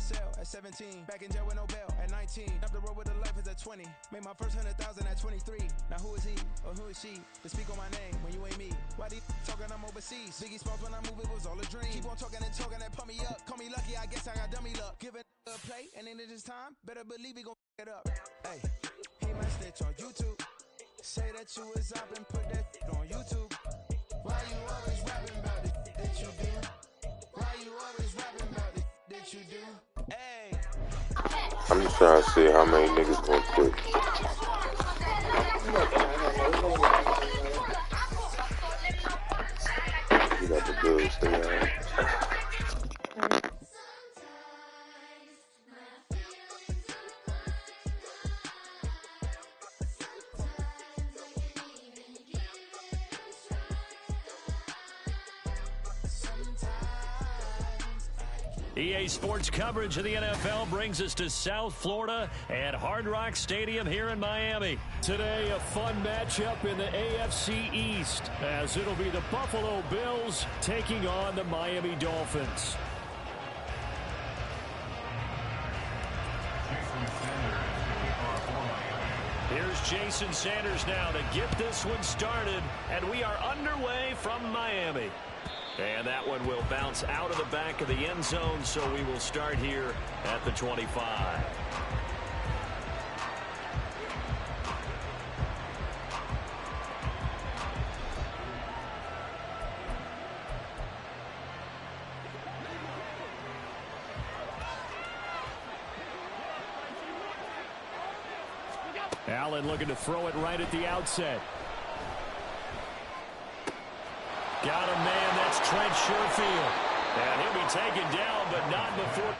cell at 17. Back in jail with no bail at 19. Up the road with a life as at 20. Made my first 100,000 at 23. Now who is he or who is she to speak on my name when you ain't me? Why they talking I'm overseas? Biggie Smalls when I move it was all a dream. Keep on talking and talking and pump me up. Call me lucky, I guess I got dummy luck. Give it a play and then it is time. Better believe he gon' it up. Hey, he might snitch on YouTube. Say that you was up and put that on YouTube. Why you always rapping about the that you do? Why you always rapping about the that you do? Hey. I'm just trying to see how many niggas gonna do. You got the Bills there. EA Sports coverage of the NFL brings us to South Florida at Hard Rock Stadium here in Miami. Today, a fun matchup in the AFC East, as it'll be the Buffalo Bills taking on the Miami Dolphins. Here's Jason Sanders now to get this one started, and we are underway from Miami. And that one will bounce out of the back of the end zone, so we will start here at the 25. Allen looking to throw it right at the outset. Got him, man. That's Trent Sherfield. And he'll be taken down, but not before.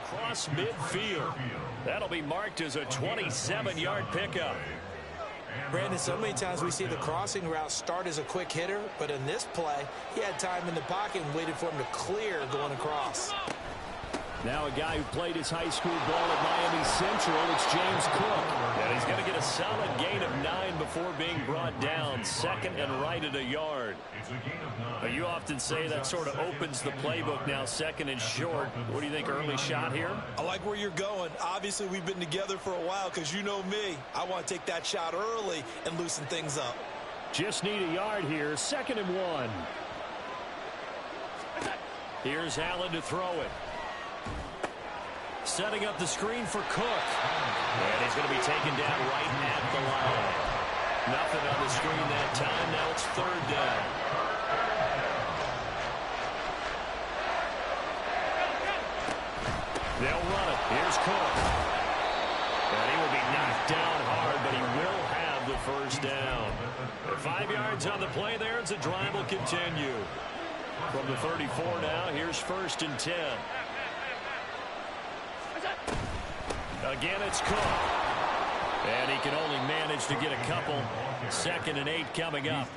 Cross midfield. That'll be marked as a 27-yard pickup. Brandon, so many times we see the crossing route start as a quick hitter, but in this play, he had time in the pocket and waited for him to clear going across. Now a guy who played his high school ball at Miami Central, it's James Cook. And he's going to get a solid gain of 9 before being brought down, second and right at a yard. You often say that sort of opens the playbook now, second and short. What do you think, early shot here? I like where you're going. Obviously, we've been together for a while because you know me. I want to take that shot early and loosen things up. Just need a yard here, second and 1. Here's Allen to throw it. Setting up the screen for Cook. And he's going to be taken down right at the line. Nothing on the screen that time. Now it's third down. They'll run it. Here's Cook. And he will be knocked down hard, but he will have the first down. 5 yards on the play there as the drive will continue. From the 34 now, here's first and 10. Again, it's Cook. And he can only manage to get a couple. Second and 8 coming up.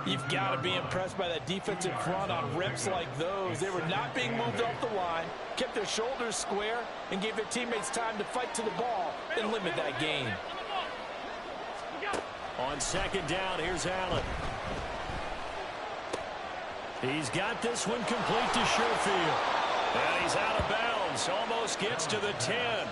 You've got to be impressed by that defensive front on rips like those. They were not being moved off the line, kept their shoulders square, and gave their teammates time to fight to the ball and limit that gain. On second down, here's Allen. He's got this one complete to Sherfield. And he's out of bounds. Almost gets to the 10.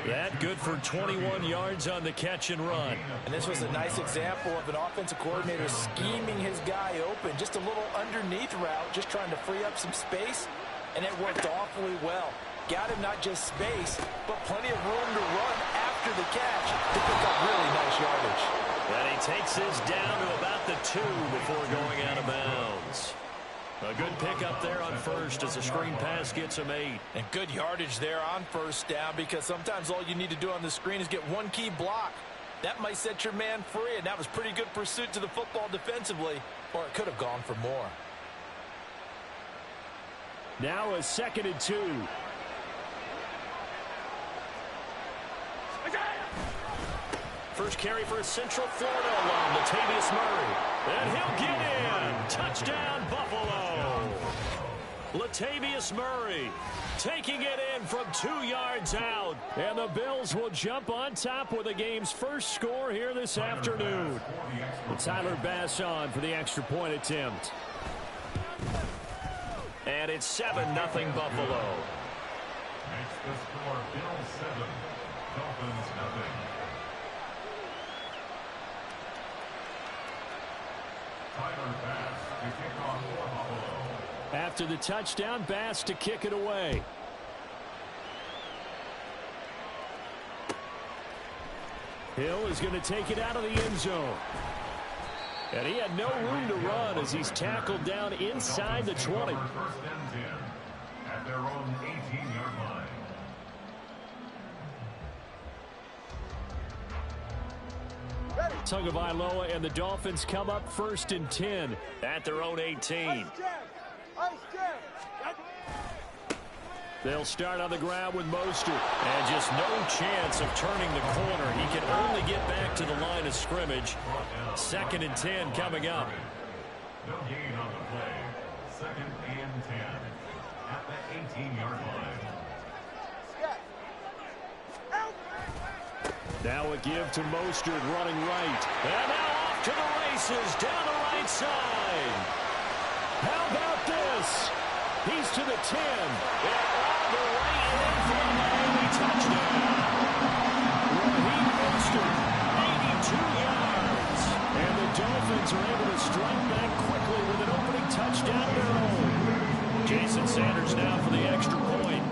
That good for 21 yards on the catch and run. And this was a nice example of an offensive coordinator scheming his guy open. Just a little underneath route, just trying to free up some space. And it worked awfully well. Got him not just space, but plenty of room to run after after the catch to pick up really nice yardage. And he takes this down to about the 2 before going out of bounds. A good pickup there on first as the screen pass gets him 8. And good yardage there on first down, because sometimes all you need to do on the screen is get one key block. That might set your man free, and that was pretty good pursuit to the football defensively, or it could have gone for more. Now a 2nd and 2. First carry for Central Florida alum, Latavius Murray. And he'll get in. Touchdown, Buffalo. Latavius Murray taking it in from 2 yards out. And the Bills will jump on top with the game's first score here this afternoon. And Tyler Bass on for the extra point attempt. And it's 7-0 Buffalo. Makes the score Bills 7, Dolphins 0. Tyler Bass to kick off for Buffalo. After the touchdown, Bass to kick it away. Hill is going to take it out of the end zone. And he had no room to run as he's tackled down inside the 20. First and 10 at their own 18-yard line. Tagovailoa and the Dolphins come up 1st and 10 at their own 18. They'll start on the ground with Mostert. And just no chance of turning the corner. He can only get back to the line of scrimmage. 2nd and 10 coming up. No gain on the play. 2nd and 10 at the 18-yard line. Now a give to Mostert running right. And now off to the races down the right side. How about this? He's to the 10. And all the way in for a Miami touchdown. Raheem Mostert, 82 yards. And the Dolphins are able to strike back quickly with an opening touchdown of their own. Jason Sanders now for the extra point.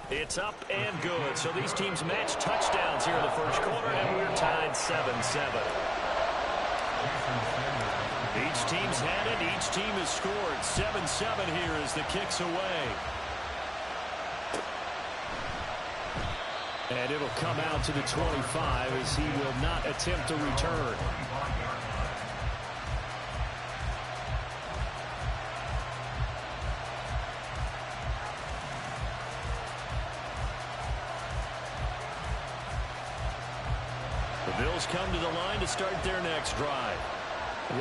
It's up and good. So these teams match touchdowns here in the first quarter, and we're tied 7-7. Each team's had it. Each team has scored. 7-7 here as the kick's away. And it'll come out to the 25 as he will not attempt a return. The Bills come to the line to start their next drive.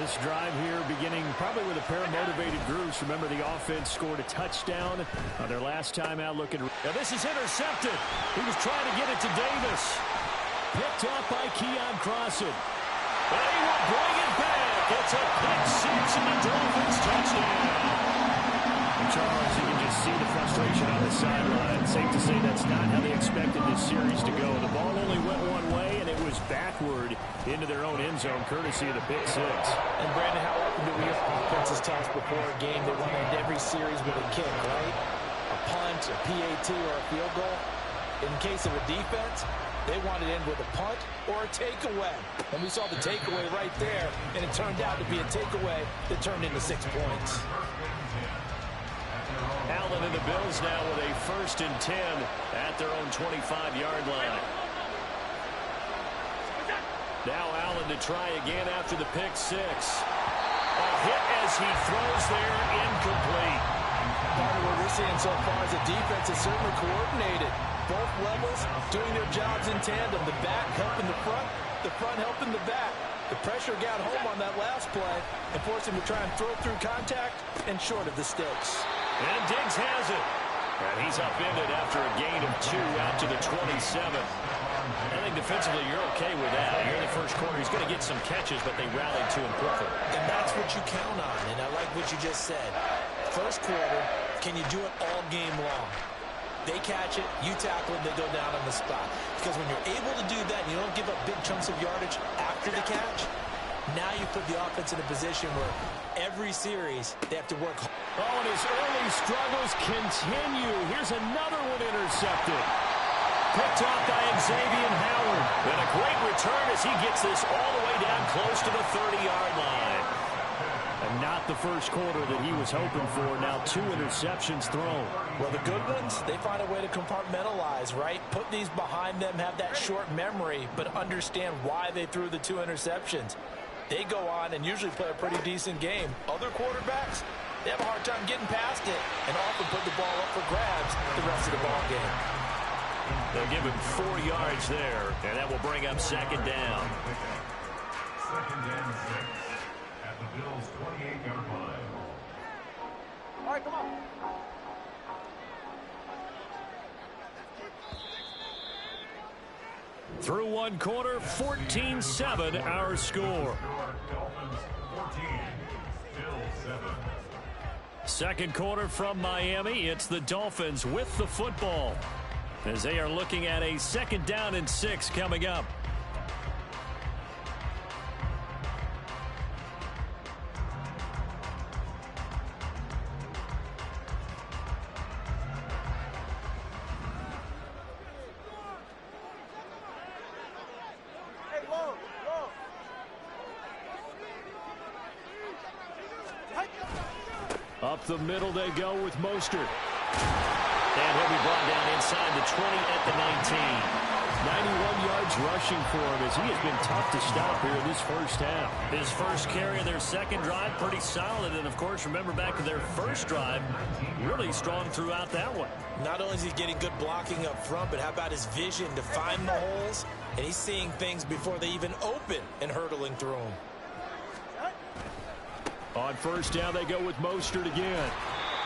This drive here beginning probably with a pair of motivated groups. Remember, the offense scored a touchdown on their last time out looking. Now this is intercepted. He was trying to get it to Davis. Picked off by Keon Crossan. And he will bring it back. It's a pick six and the Dolphins touchdown. And Charles, you can just see the frustration on the sideline. Safe to say that's not how they expected this series to go. The ball only went one way, and it was backward into their own end zone, courtesy of the pick six. And Brandon, how often do we hear offenses tell us before a game they want to end every series with a kick, right? A punt, a PAT, or a field goal. In case of a defense, they want to end with a punt or a takeaway. And we saw the takeaway right there, and it turned out to be a takeaway that turned into 6 points. Allen and the Bills now with a 1st and 10 at their own 25-yard line. Now Allen to try again after the pick six. A hit as he throws there, incomplete. Part of what we're seeing so far is the defense is certainly coordinated. Both levels doing their jobs in tandem. The back helping the front helping the back. The pressure got home on that last play and forced him to try and throw through contact and short of the sticks. And Diggs has it. And he's upended after a gain of 2 out to the 27. I think defensively you're okay with that. Here in the first quarter, he's going to get some catches, but they rallied to him quickly. And that's what you count on, and I like what you just said. First quarter, can you do it all game long? They catch it, you tackle it, they go down on the spot. Because when you're able to do that and you don't give up big chunks of yardage after the catch, Now you put the offense in a position where every series they have to work hard. Oh, and his early struggles continue. Here's another one intercepted. Picked up by Xavier Howard. And a great return as he gets this all the way down close to the 30-yard line. And not the first quarter that he was hoping for. Now 2 interceptions thrown. Well, the good ones, they find a way to compartmentalize, right? Put these behind them, have that short memory, but understand why they threw the 2 interceptions. They go on and usually play a pretty decent game. Other quarterbacks, they have a hard time getting past it and often put the ball up for grabs the rest of the ball game. They'll give him 4 yards there, and that will bring up second down. Second and 6 at the Bills' 28-yard line. All right, come on. Through one quarter, 14-7 our score. Dolphins 14, Bills 7. Second quarter from Miami. It's the Dolphins with the football as they are looking at a second down and 6 coming up. Up the middle they go with Mostert. And he'll be brought down inside the 20 at the 19. 91 yards rushing for him as he has been tough to stop here in this first half. His first carry of their second drive, pretty solid. And, of course, remember back to their first drive, really strong throughout that one. Not only is he getting good blocking up front, but how about his vision to find the holes? And he's seeing things before they even open and hurdling through them. On first down, they go with Mostert again.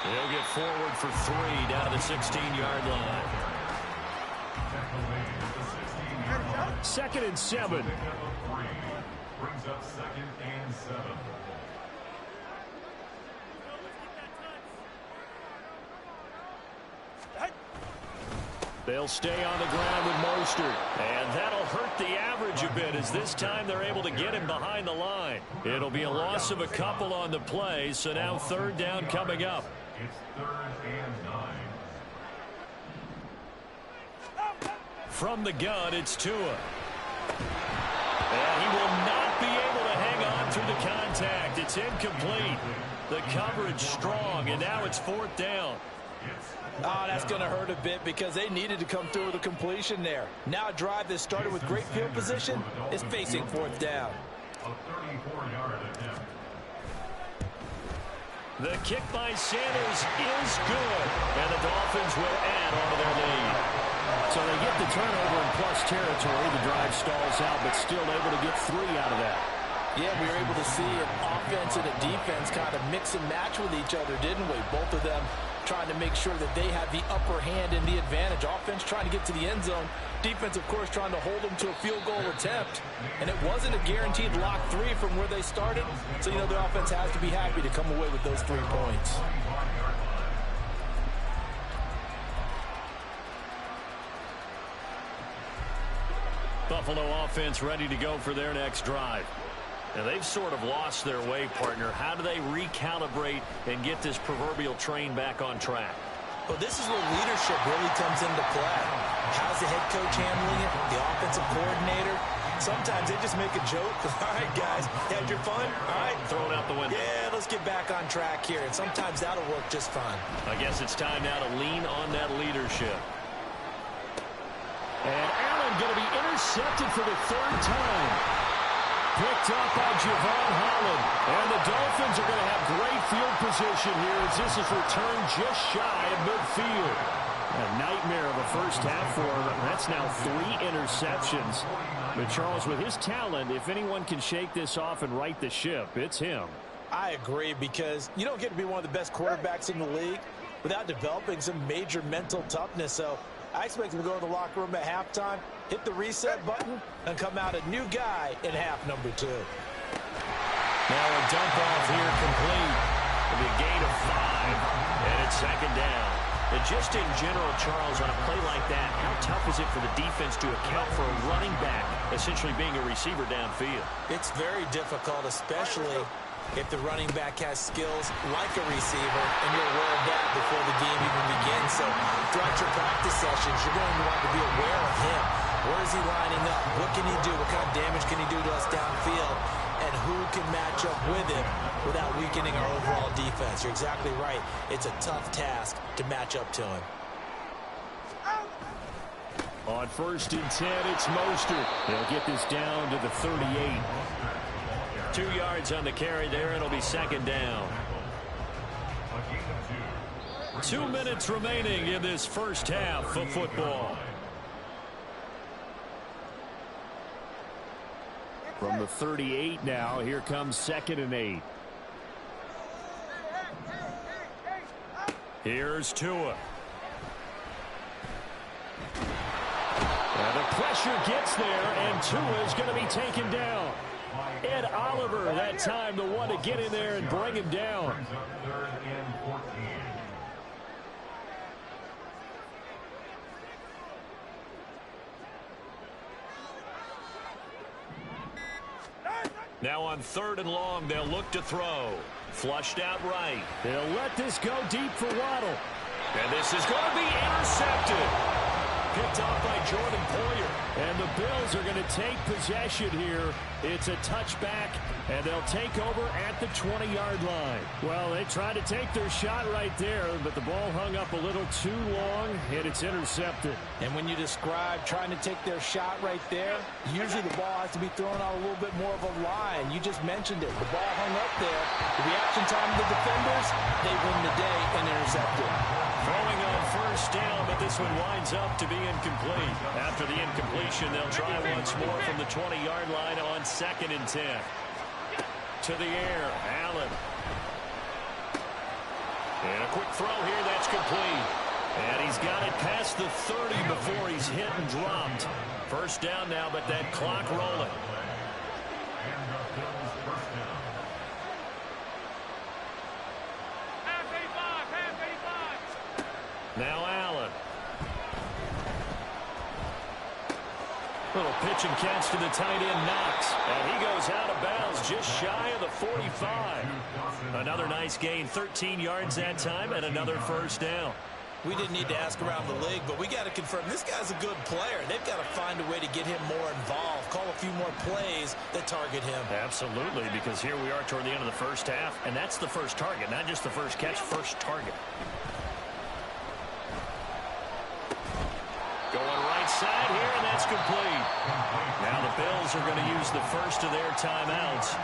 He'll get forward for 3 down to the 16-yard line. Second and 7. Brings up second and 7. They'll stay on the ground with Mostert. And that'll hurt the average a bit as this time they're able to get him behind the line. It'll be a loss of a couple on the play, so now third down coming up. It's 3rd and 9. From the gun, it's Tua. And he will not be able to hang on through the contact. It's incomplete. The coverage strong, and now it's 4th down. Oh, that's going to hurt a bit because they needed to come through with a completion there. Now a drive that started with great field position is facing 4th down. A 34-yard attempt. The kick by Sanders is good, and the Dolphins will add on to their lead. So they get the turnover in plus territory. The drive stalls out, but still able to get 3 out of that. Yeah, we were able to see an offense and a defense kind of mix and match with each other, didn't we? Both of them trying to make sure that they have the upper hand and the advantage. Offense trying to get to the end zone. Defense, of course, trying to hold them to a field goal attempt. And it wasn't a guaranteed lock 3 from where they started. So, you know, the offense has to be happy to come away with those 3 points. Buffalo offense ready to go for their next drive. And they've sort of lost their way, partner. How do they recalibrate and get this proverbial train back on track? Well, this is where leadership really comes into play. How's the head coach handling it? The offensive coordinator? Sometimes they just make a joke. All right, guys, had your fun? All right. Throw it out the window. Yeah, let's get back on track here. And sometimes that'll work just fine. I guess it's time now to lean on that leadership. And Allen going to be intercepted for the 3rd time. Picked up by Javon Holland. And the Dolphins are going to have great field position here as this is returned just shy of midfield. A nightmare of a first half for him. That's now 3 interceptions. But Charles, with his talent, if anyone can shake this off and right the ship, it's him. I agree, because you don't get to be one of the best quarterbacks in the league without developing some major mental toughness. So I expect him to go to the locker room at halftime, hit the reset button, and come out a new guy in half number 2. Now a dump off here complete. It'll be a gain of 5, and it's second down. And just in general, Charles, on a play like that, how tough is it for the defense to account for a running back essentially being a receiver downfield? It's very difficult, especially if the running back has skills like a receiver, and you're aware of that before the game even begins. So throughout your practice sessions, you're going to want to be aware of him. Where is he lining up? What can he do? What kind of damage can he do to us downfield? And who can match up with him without weakening our overall defense? You're exactly right. It's a tough task to match up to him. On 1st and 10, it's Mostert. They'll get this down to the 38. 2 yards on the carry there. It'll be 2nd down. 2 minutes remaining in this first half of football. From the 38 now, here comes 2nd and 8. Here's Tua. And the pressure gets there, and Tua is going to be taken down. Ed Oliver that time, the one to get in there and bring him down. Now on 3rd and long, they'll look to throw. Flushed out right. They'll let this go deep for Waddle. And this is going to be intercepted. Picked off by Jordan Poyer. And the Bills are going to take possession here. It's a touchback, and they'll take over at the 20-yard line. Well, they tried to take their shot right there, but the ball hung up a little too long, and it's intercepted. And when you describe trying to take their shot right there, usually the ball has to be thrown out a little bit more of a line. You just mentioned it. The ball hung up there. The reaction time of the defenders, they win the day and intercept it. Throwing on 1st down, but this one winds up to be incomplete. After the incompletion, they'll try once more from the 20-yard line on 2nd and 10. To the air, Allen. And a quick throw here, that's complete. And he's got it past the 30 before he's hit and dropped. 1st down now, but that clock rolling. Now Allen. Little pitch and catch to the tight end, Knox. And he goes out of bounds just shy of the 45. Another nice gain, 13 yards that time, and another 1st down. We didn't need to ask around the league, but we got to confirm this guy's a good player. They've got to find a way to get him more involved, call a few more plays that target him. Absolutely, because here we are toward the end of the first half, and that's the first target, not just the first catch, first target. Going right side here, and that's complete. Now the Bills are going to use the first of their timeouts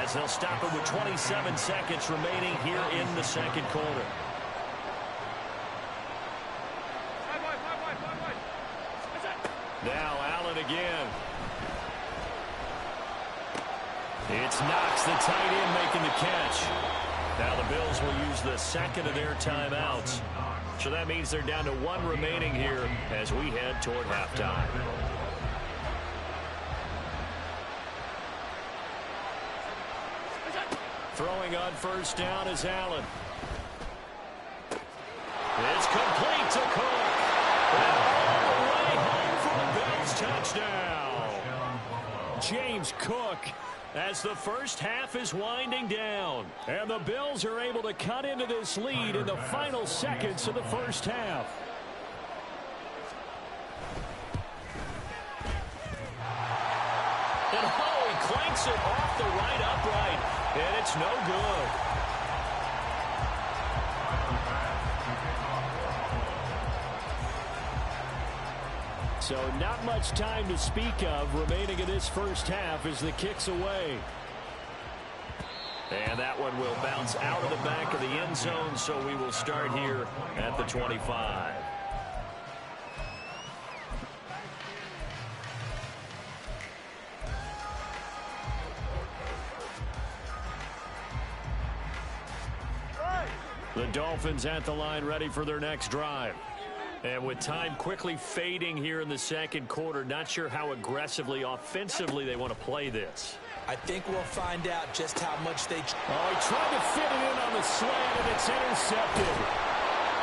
as they'll stop it with 27 seconds remaining here in the 2nd quarter. Now Allen again. It's Knox, the tight end, making the catch. Now the Bills will use the 2nd of their timeouts. So that means they're down to 1 remaining here as we head toward halftime. Throwing on 1st down is Allen. It's complete to Cook. And all the way home for a Bills touchdown. James Cook, as the first half is winding down. And the Bills are able to cut into this lead in the final seconds of the first half. And he clanks it off the right upright. And it's no good. So not much time to speak of remaining in this first half as the kick's away. And that one will bounce out of the back of the end zone, so we will start here at the 25. The Dolphins at the line, ready for their next drive. And with time quickly fading here in the 2nd quarter, not sure how aggressively, offensively they want to play this. I think we'll find out just how much they... Oh, he tried to fit it in on the slant, and it's intercepted.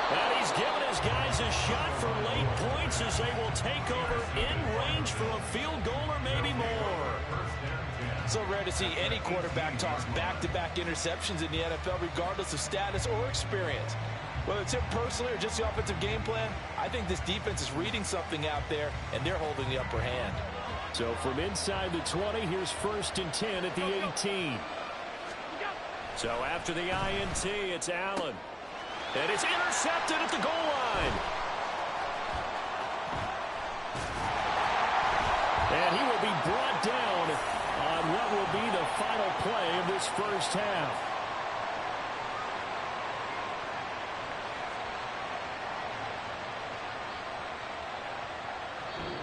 And he's given his guys a shot for late points as they will take over in range for a field goal or maybe more. So rare to see any quarterback toss back-to-back interceptions in the NFL, regardless of status or experience. Whether it's him personally or just the offensive game plan, I think this defense is reading something out there, and they're holding the upper hand. So from inside the 20, here's 1st and 10 at the 18. So after the INT, it's Allen. And it's intercepted at the goal line. And he will be brought down on what will be the final play of this first half.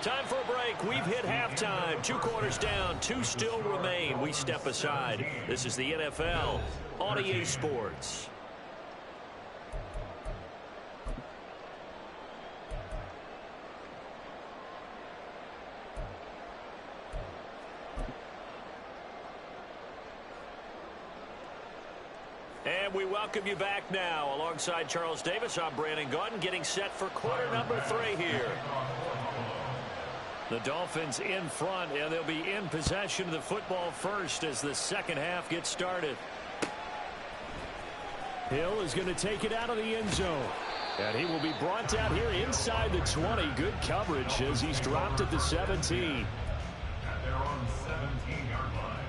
Time for a break. We've hit halftime. 2 quarters down. 2 still remain. We step aside. This is the NFL on EA Sports. And we welcome you back now. Alongside Charles Davis, I'm Brandon Gaudin, getting set for quarter number 3 here. The Dolphins in front, and they'll be in possession of the football first as the second half gets started. Hill is going to take it out of the end zone. And he will be brought down here inside the 20. Good coverage as he's dropped at the 17. And they're on the 17-yard line.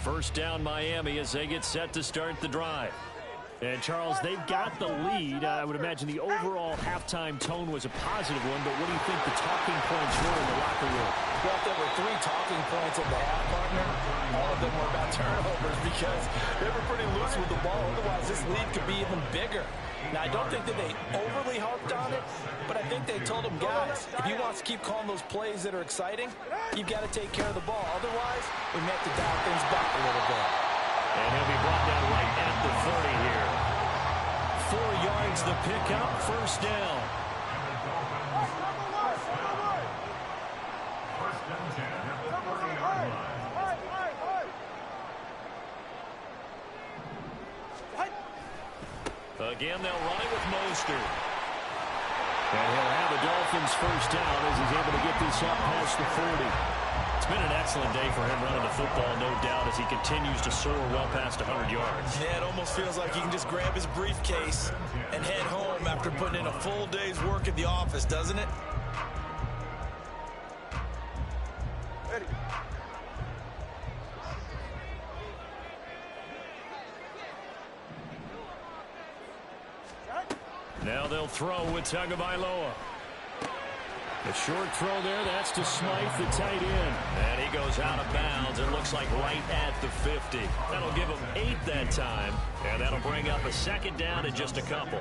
First down Miami as they get set to start the drive. And, Charles, they've got the lead. I would imagine the overall halftime tone was a positive one, but what do you think the talking points were in the locker room? Well, if there were 3 talking points at the half, partner, all of them were about turnovers because they were pretty loose with the ball. Otherwise, this lead could be even bigger. Now, I don't think that they overly harped on it, but I think they told them, guys, if he wants to keep calling those plays that are exciting, you've got to take care of the ball. Otherwise, we may have to dial things back a little bit. And he'll be brought down right at the 30 here. 4 yards the pickup, first down. First and 10 at the 40-yard line. Again, they'll run it with Mostert. And he'll have a Dolphins first down as he's able to get this up past the 40. It's been an excellent day for him running the football, no doubt, as he continues to soar well past 100 yards. Yeah, it almost feels like he can just grab his briefcase and head home after putting in a full day's work at the office, doesn't it? Now they'll throw with Tagovailoa. A short throw there, that's to Smythe, the tight end. And he goes out of bounds, it looks like right at the 50. That'll give him 8 that time, and that'll bring up a second down in just a couple.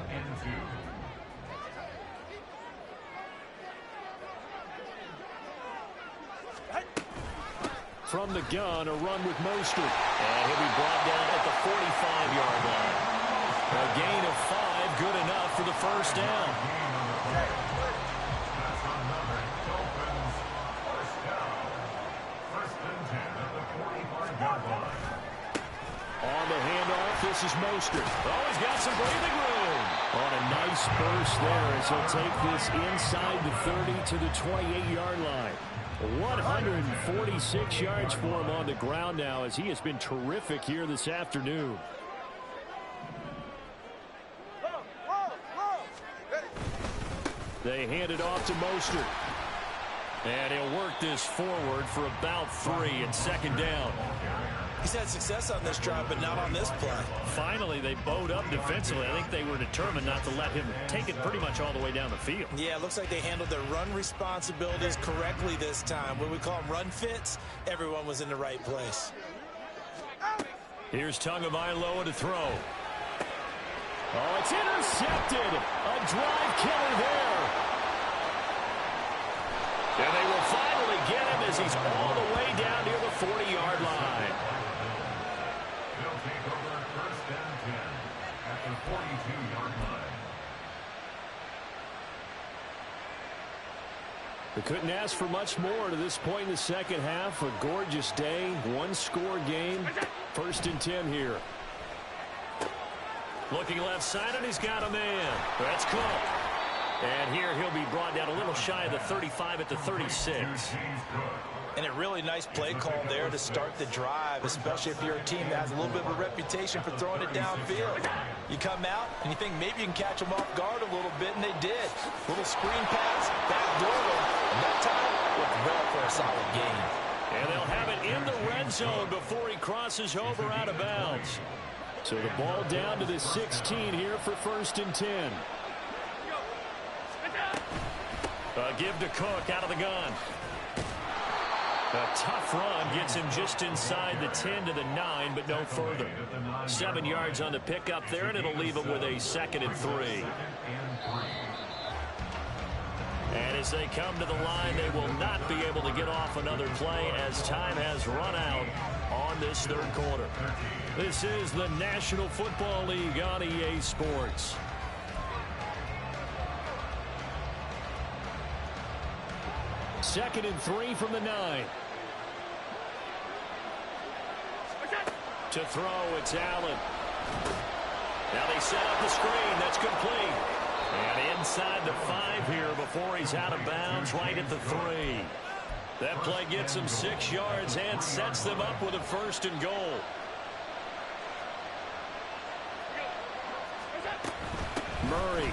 From the gun, a run with Mostert. And he'll be brought down at the 45-yard line. A gain of 5, good enough for the first down. On the handoff, this is Mostert. Oh, he's got some breathing room. On a nice burst there as he'll take this inside the 30 to the 28-yard line. 146 yards for him on the ground now as he has been terrific here this afternoon. They hand it off to Mostert. And he'll work this forward for about 3 and second down. He's had success on this drive, but not on this play. Finally, they bowed up defensively. I think they were determined not to let him take it pretty much all the way down the field. Yeah, it looks like they handled their run responsibilities correctly this time. When we call them run fits, everyone was in the right place. Here's Tagovailoa to throw. Oh, it's intercepted. A drive killer there. And they will finally get him as he's all the way down near the 40-yard line. They'll take over first and 10 at the 42-yard line. We couldn't ask for much more to this point in the second half. A gorgeous day, one-score game. 1st and 10 here. Looking left side, and he's got a man. That's Cook. And here he'll be brought down a little shy of the 35 at the 36. And a really nice play call there to start the drive, especially if you're a team that has a little bit of a reputation for throwing it downfield. You come out and you think maybe you can catch them off guard a little bit, and they did. Little screen pass, backdoor them, and that time looked well for a solid gain. And they'll have it in the red zone before he crosses over out of bounds. So the ball down to the 16 here for 1st and 10. Give to Cook out of the gun. A tough run gets him just inside the 10 to the 9, but no further. 7 yards on the pickup there, and it'll leave him with a 2nd and 3. And as they come to the line, they will not be able to get off another play as time has run out on this 3rd quarter. This is the National Football League on EA Sports. Second and 3 from the 9. To throw, it's Allen. Now they set up the screen. That's complete. And inside the 5 here before he's out of bounds, right at the 3. That play gets him 6 yards and sets them up with a 1st and goal. Murray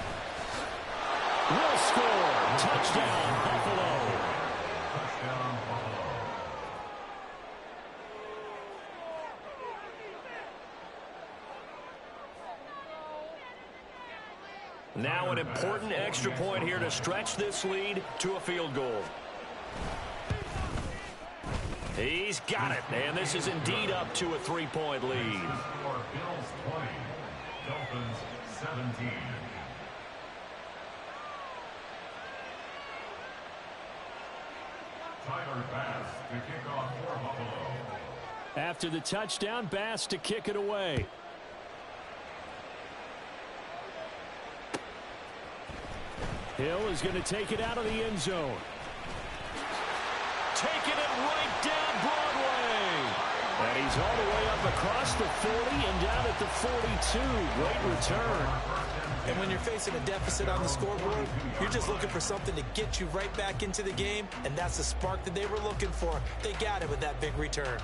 will score. Touchdown, Buffalo. Now an important extra point here to stretch this lead to a field goal. He's got it, and this is indeed up to a 3-point lead. Bills 20, Dolphins 17. Tyler Bass to kick off for Buffalo. After the touchdown, Bass to kick it away. Hill is going to take it out of the end zone. Taking it right down Broadway. And he's all the way up across the 40 and down at the 42. Great return. And when you're facing a deficit on the scoreboard, you're just looking for something to get you right back into the game, and that's the spark that they were looking for. They got it with that big return.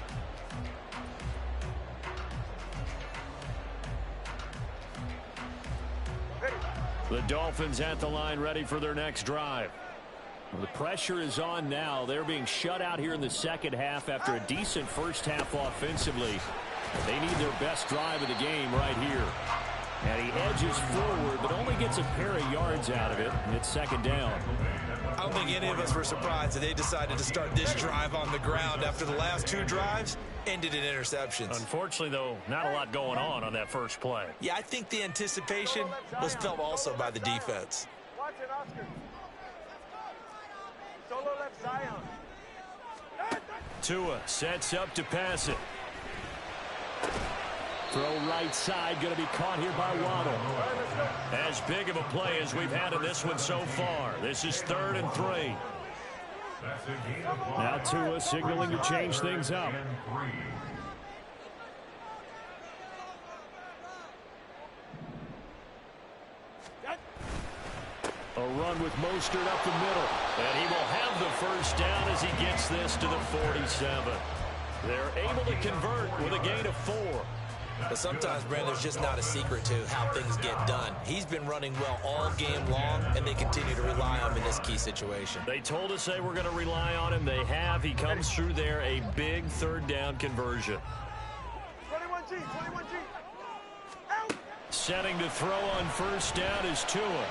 The Dolphins at the line ready for their next drive. Well, the pressure is on now. They're being shut out here in the second half after a decent first half offensively. They need their best drive of the game right here. And he edges forward, but only gets a pair of yards out of it, and it's 2nd down. I don't think any of us were surprised that they decided to start this drive on the ground after the last 2 drives ended in interceptions. Unfortunately, though, not a lot going on that first play. Yeah, I think the anticipation was felt also by the defense. Watch it, Oscar. Solo left Zion. Tua sets up to pass it. Throw right side, going to be caught here by Waddle. As big of a play as we've had in this one so far. This is 3rd and 3. Now Tua signaling to change things up. A run with Mostert up the middle. And he will have the 1st down as he gets this to the 47. They're able to convert with a gain of 4. But sometimes, Brandon, there's just not a secret to how things get done. He's been running well all game long, and they continue to rely on him in this key situation. They told us they were going to rely on him. They have. He comes through there, a big 3rd down conversion. 21G, 21G. Out. Setting to throw on 1st down is Tua.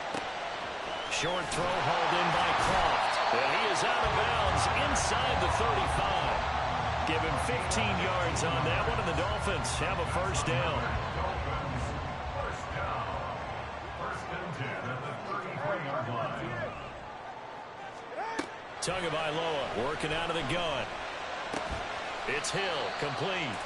Short throw hauled in by Croft. And he is out of bounds inside the 35. Give him 15 yards on that one, and the Dolphins have a 1st down. First down. 1st and 10 at the 33-yard line. Tagovailoa working out of the gun. It's Hill, complete.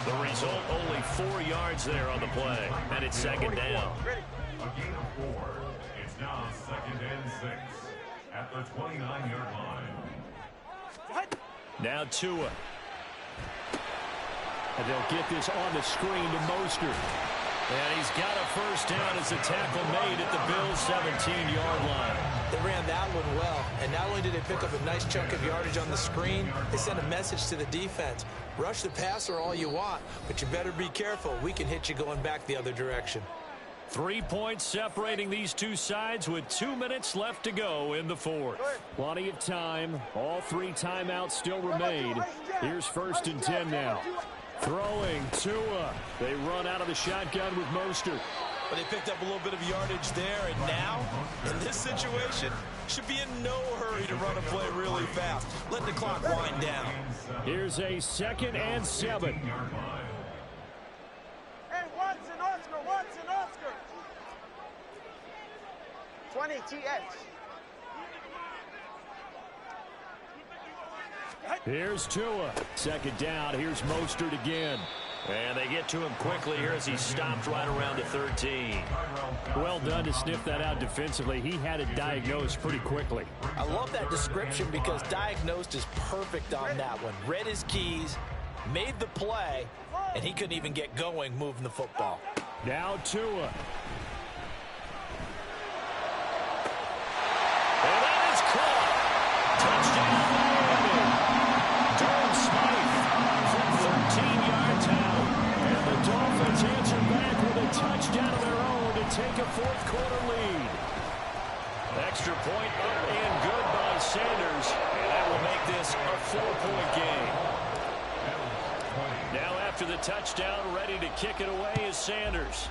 The result, only 4 yards there on the play, and it's 2nd down. A gain of 4. It's now 2nd and 6. at the 29-yard line. Now Tua. And they'll get this on the screen to Mostert. And he's got a first down as the tackle made at the Bills' 17-yard line. They ran that one well, and not only did they pick up a nice chunk of yardage on the screen, they sent a message to the defense. Rush the passer all you want, but you better be careful. We can hit you going back the other direction. 3 points separating these two sides with 2 minutes left to go in the fourth. Plenty of time. All 3 timeouts still remain. Here's 1st and 10 now. Throwing Tua. They run out of the shotgun with Mostert. But they picked up a little bit of yardage there, and now, in this situation, should be in no hurry to run a play really fast. Let the clock wind down. Here's a 2nd and 7. Hey, Watson, Oscar, Watson, Oscar. 20 TH. Here's Tua. 2nd down. Here's Mostert again. And they get to him quickly here as he stopped right around the 13. Well done to sniff that out defensively. He had it diagnosed pretty quickly. I love that description because diagnosed is perfect on that one. Read his keys, made the play, and he couldn't even get going moving the football. Now Tua. And that is caught. Touchdown Miami. Durham Smythe from 13 yards out. And the Dolphins answer back with a touchdown of their own to take a 4th quarter lead. Extra point up and good by Sanders. And that will make this a 4-point game. Now after the touchdown, ready to kick it away is Sanders.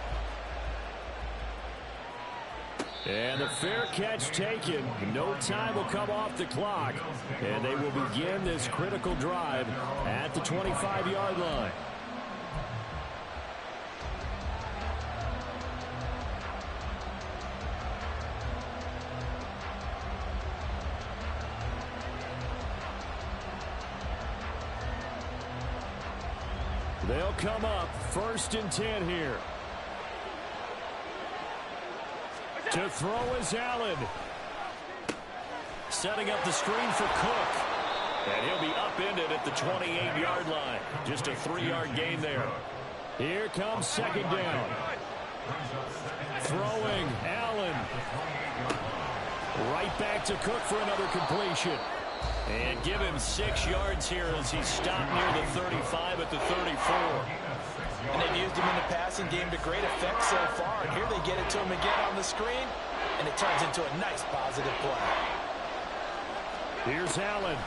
And the fair catch taken. No time will come off the clock. And they will begin this critical drive at the 25-yard line. They'll come up 1st and 10 here. To throw is Allen. Setting up the screen for Cook. And he'll be upended at the 28-yard line. Just a 3-yard gain there. Here comes 2nd down. Throwing Allen. Right back to Cook for another completion. And give him 6 yards here as he stopped near the 35 at the 34. And they've used him in the passing game to great effect so far. And here they get it to him again on the screen, and it turns into a nice positive play. Here's Allen.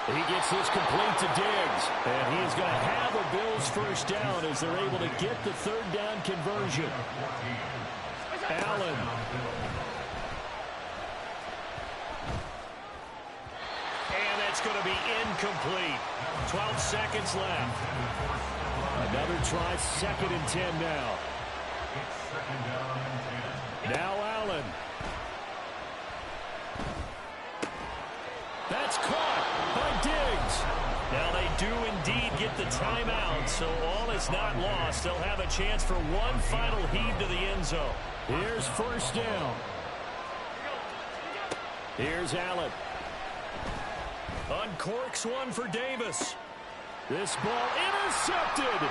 He gets this complete to Diggs. And he is going to have a Bills first down as they're able to get the 3rd down conversion. Allen. And that's going to be incomplete. 12 seconds left. Another try, 2nd and 10 now. Now Allen. That's caught by Diggs. Now they do indeed get the timeout, so all is not lost. They'll have a chance for one final heave to the end zone. Here's 1st down. Here's Allen. Uncorks one for Davis. This ball intercepted.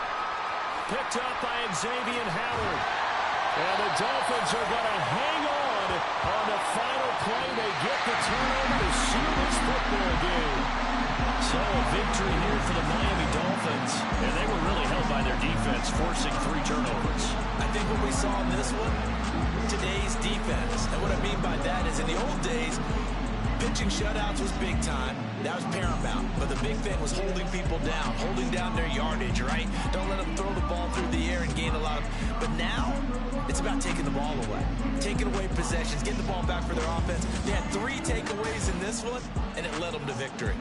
Picked up by Xavier Howard. And the Dolphins are going to hang on the final play. They get the turnover to seal this football game. So a victory here for the Miami Dolphins. And they were really held by their defense, forcing 3 turnovers. I think what we saw in this one, today's defense. And what I mean by that is in the old days, pitching shutouts was big time. That was paramount. But the big thing was holding people down, holding down their yardage, right? Don't let them throw the ball through the air and gain a lot of... But now, it's about taking the ball away. Taking away possessions, getting the ball back for their offense. They had 3 takeaways in this one, and it led them to victory.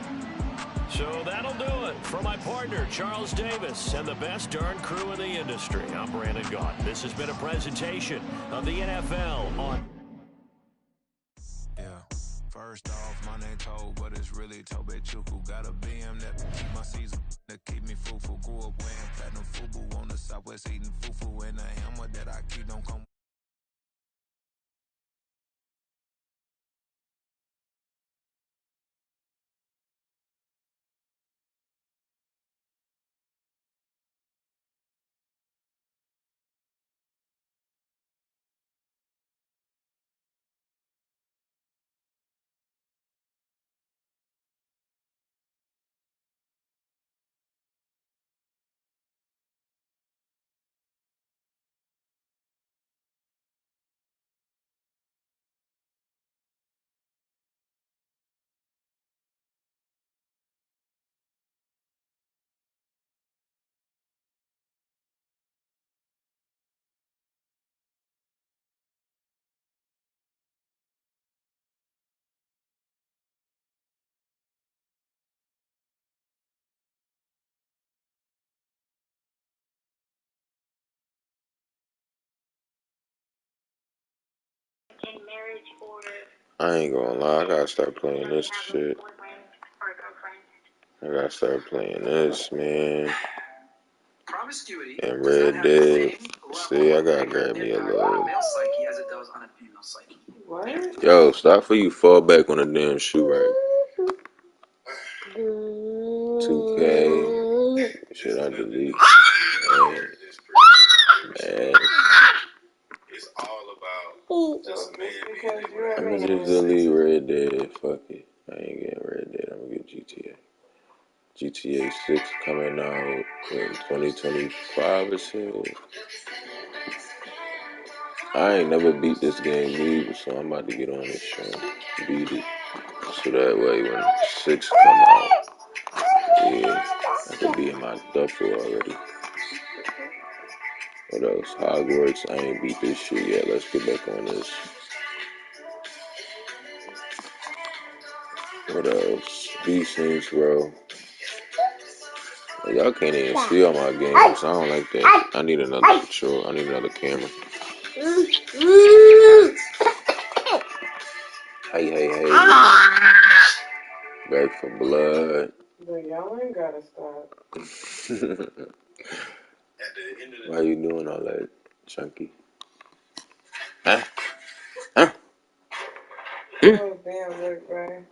So that'll do it. For my partner, Charles Davis, and the best darn crew in the industry, I'm Brandon Gaunt. This has been a presentation of the NFL on... First off, my name Toad, but it's really Tobe Chuku. Got a BM that keep my season, that keep me fruitful. Grew up wearing platinum FUBU on the southwest eating fufu. And a hammer that I keep don't come I ain't gonna lie, I gotta start playing this shit. I gotta start playing this, man. And Red Dead. See, I gotta grab me a little. What? Yo, stop for you fall back on the damn shoe rack. 2K. Should I delete? Man. I'm gonna just delete Red Dead. Fuck it. I ain't getting Red Dead. I'm gonna get GTA. GTA 6 coming out in 2025 or so. I ain't never beat this game either, so I'm about to get on this show. Beat it. So that way when 6 come out, yeah, I could be in my duffel already. What else? Hogwarts. I ain't beat this shit yet. Let's get back on this. What else? Saints Row. Y'all can't even see all my games. I don't like that. I need another control. I need another camera. Hey. Back for blood. But y'all ain't gotta stop. Why you doing all that, Chunky? Huh? Oh, damn, look, bro.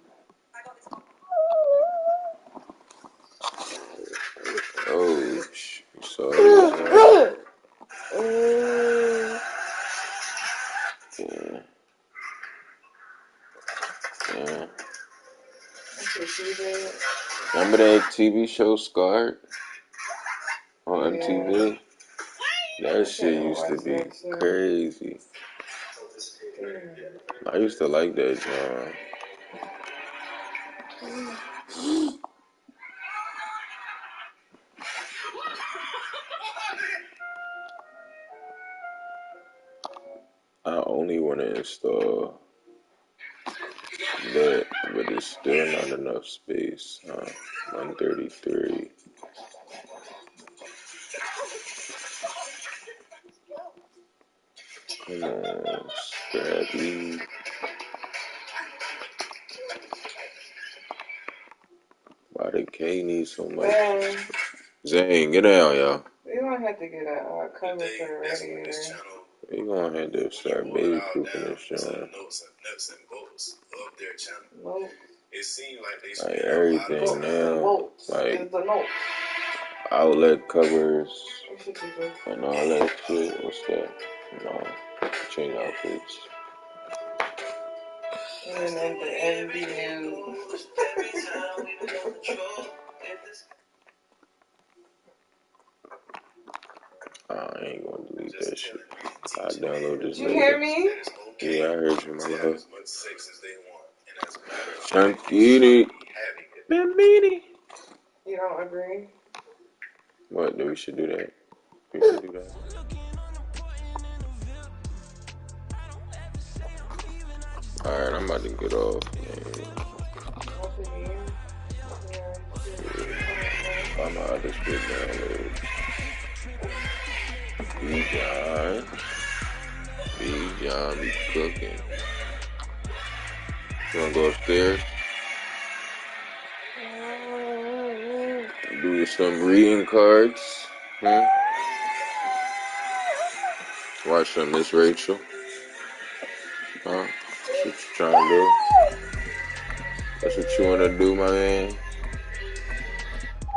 Oh, sorry. Yeah. Remember that TV show Scarred on MTV? That shit used to be crazy. I used to like that genre. I only want to install that, but it's still not enough space. 133. Come on, Scrappy. Why the K need so much? Zane, get out, y'all. We gonna have to get a cover for the radiator. We gonna have to start baby proofing this joint. Like everything now, like outlet covers and all that shit. What's that? No, change outfits. And then the NBU. I ain't gonna delete that shit. I'll download this Did you later. hear me? Yeah, I heard you, my love. Chunky. Bambini. You don't agree? What? We should do that. We should do that. Alright, I'm about to get off, man. Find my other shit download. B-John be cooking. You wanna go upstairs? Do some reading cards? Watch some Miss Rachel. Huh? That's what you trying to do? That's what you wanna do, my man?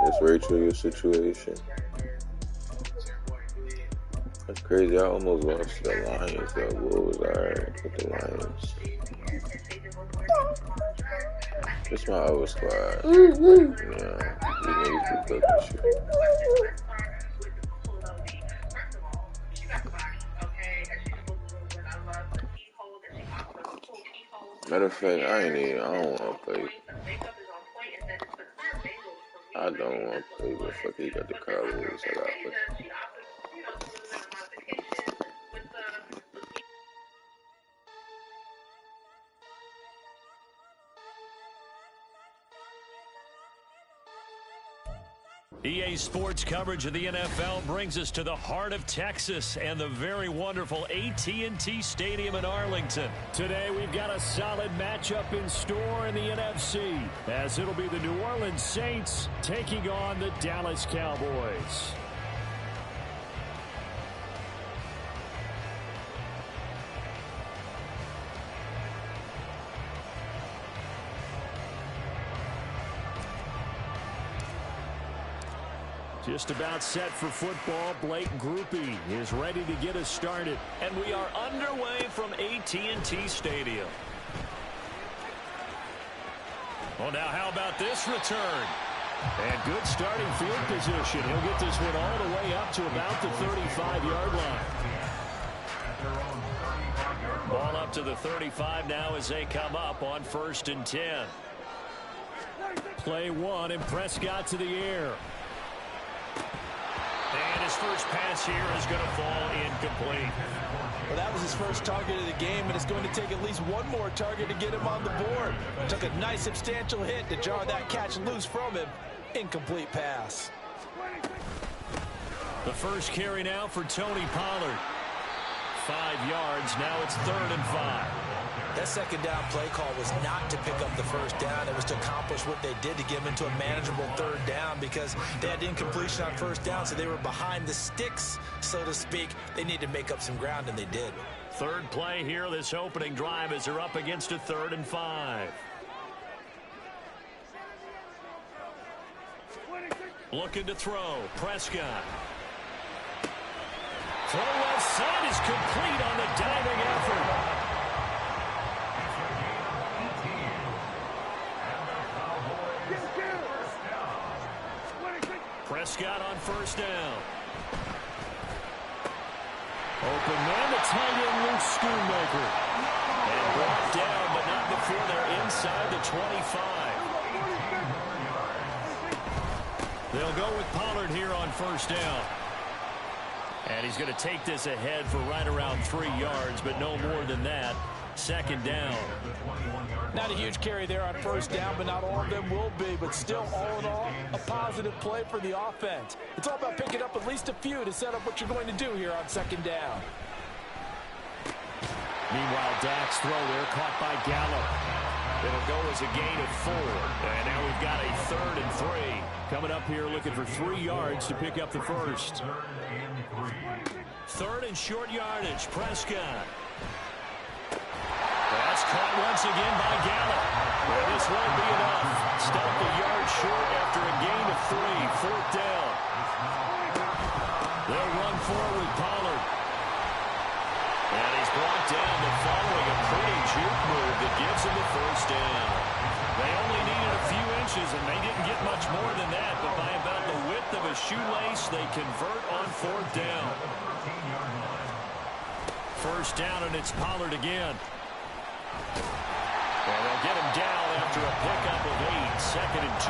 Miss Rachel, your situation. That's crazy. I almost lost to the Lions. That Will was alright with the Lions. It's my other squad. Yeah, these niggas be cooking shit. Matter of fact, I don't want to play. I don't want to play, but fuck it, he got the Cowboys. I got to play. EA Sports coverage of the NFL brings us to the heart of Texas and the very wonderful AT&T Stadium in Arlington. Today we've got a solid matchup in store in the NFC, as it'll be the New Orleans Saints taking on the Dallas Cowboys. Just about set for football. Blake Groupie is ready to get us started. And we are underway from AT&T Stadium. Well, now how about this return? And good starting field position. He'll get this one all the way up to about the 35-yard line. Ball up to the 35 now as they come up on 1st and 10. Play one, and Prescott to the air. And his first pass here is going to fall incomplete. Well, that was his first target of the game, and it's going to take at least one more target to get him on the board. Took a nice substantial hit to jar that catch loose from him. Incomplete pass. The first carry now for Tony Pollard. 5 yards. Now it's 3rd and 5. That second down play call was not to pick up the first down. It was to accomplish what they did to get them into a manageable 3rd down, because they had incompletion on 1st down, so they were behind the sticks, so to speak. They needed to make up some ground, and they did. 3rd play here, this opening drive, as they're up against a 3rd and 5. Looking to throw. Prescott. Throw left side is complete on the diving effort. Prescott on 1st down. Open man, the tight end, Luke Schoonmaker. And brought down, but not before they're inside the 25. They'll go with Pollard here on 1st down. And he's going to take this ahead for right around 3 yards, but no more than that. 2nd down. Not a huge carry there on 1st down, but not all of them will be. But still, all in all, a positive play for the offense. It's all about picking up at least a few to set up what you're going to do here on 2nd down. Meanwhile, Dak's throw there caught by Gallup. It'll go as a gain of 4. And now we've got a 3rd and 3. Coming up here looking for 3 yards to pick up the first. 3rd and short yardage. Prescott. That's caught once again by Gallup. Well, this won't be enough. Stopped a yard short after a gain of 3. 4th down. They'll run forward with Pollard. And he's brought down, but following a pretty juke move that gives him the 1st down. They only needed a few inches, and they didn't get much more than that. But by about the width of a shoelace, they convert on 4th down. 1st down, and it's Pollard again. And they'll get him down after a pickup of 8. 2nd and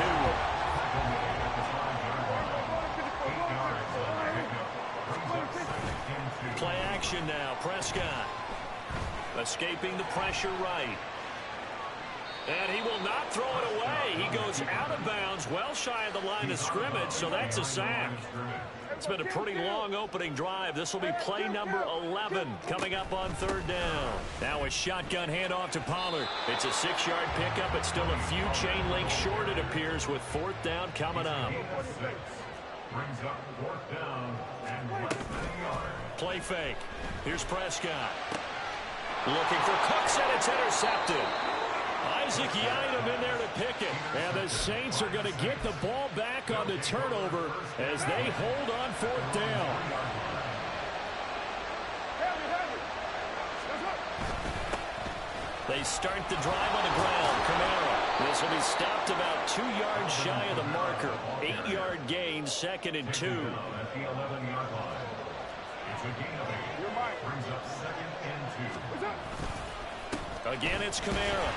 2. Play action now. Prescott escaping the pressure right. And he will not throw it away. He goes out of bounds, well shy of the line of scrimmage, so that's a sack. It's been a pretty long opening drive. This will be play number 11 coming up on 3rd down. Now a shotgun handoff to Pollard. It's a 6-yard pickup. It's still a few chain links short, it appears, with 4th down coming up. Brings up 4th down and less than a yard. Play fake. Here's Prescott. Looking for Cooks, and it's intercepted. Isaac Yiadom in there to pick it. And the Saints are going to get the ball back on the turnover as they hold on 4th down. They start the drive on the ground. Kamara. This will be stopped about 2 yards shy of the marker. 8-yard gain, 2nd and 2. At the 11-yard line. It's a gain of 8. Brings up 2nd and 2. Again, it's Kamara.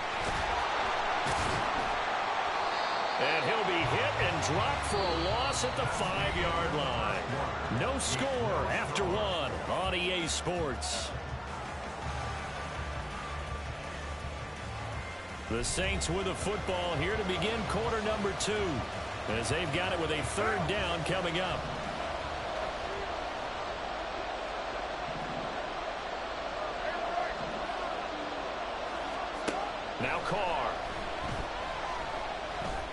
And he'll be hit and dropped for a loss at the 5-yard line. No score after 1 on EA Sports. The Saints with a football here to begin quarter number 2. as they've got it with a 3rd down coming up. Now Carr.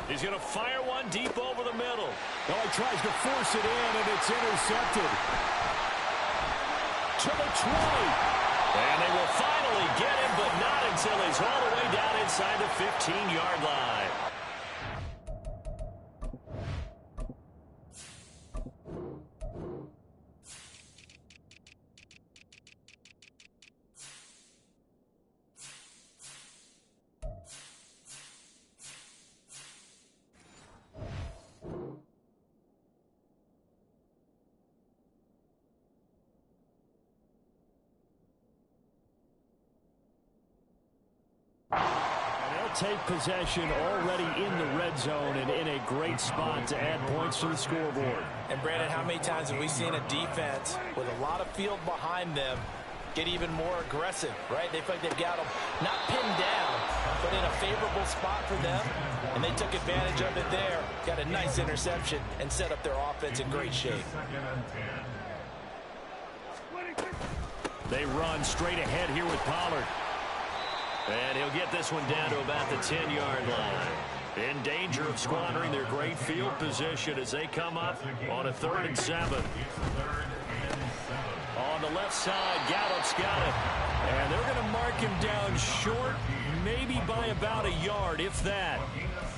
He's going to fire one deep over the middle. Oh, he tries to force it in, and it's intercepted. To the 20. And they will finally get him, but not until he's all the way down inside the 15-yard line. Take possession already in the red zone and in a great spot to add points to the scoreboard. And Brandon, how many times have we seen a defense with a lot of field behind them get even more aggressive, right? They feel like they've got them not pinned down, but in a favorable spot for them, and they took advantage of it there, got a nice interception, and set up their offense in great shape. They run straight ahead here with Pollard. And he'll get this one down to about the 10-yard line. In danger of squandering their great field position as they come up on a 3rd and 7. On the left side, Gallup's got it. And they're going to mark him down short, maybe by about a yard, if that.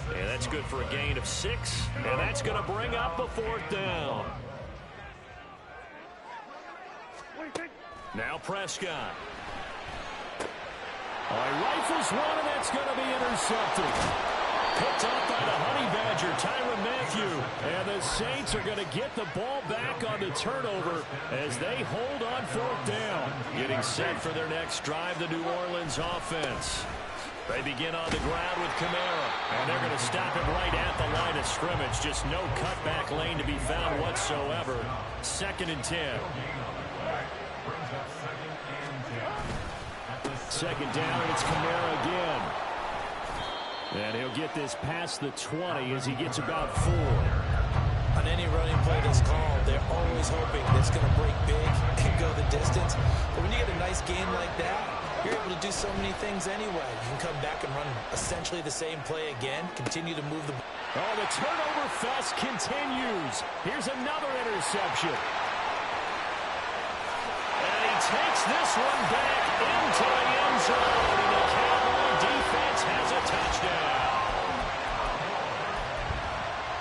And that's good for a gain of 6. And that's going to bring up a 4th down. Now Prescott. Oh, he rifles one, and that's going to be intercepted. Picked up by the Honey Badger, Tyrann Mathieu. And the Saints are going to get the ball back on the turnover as they hold on 4th down. Getting set for their next drive, the New Orleans offense. They begin on the ground with Kamara, and they're going to stop him right at the line of scrimmage. Just no cutback lane to be found whatsoever. 2nd and 10. 2nd down, and it's Kamara again. And he'll get this past the 20 as he gets about 4. On any running play that's called, they're always hoping that it's going to break big and go the distance. But when you get a nice game like that, you're able to do so many things anyway. You can come back and run essentially the same play again, continue to move the ball. Oh, the turnover fest continues. Here's another interception. And he takes this one back into the end zone. And the Cowboy defense has a touchdown.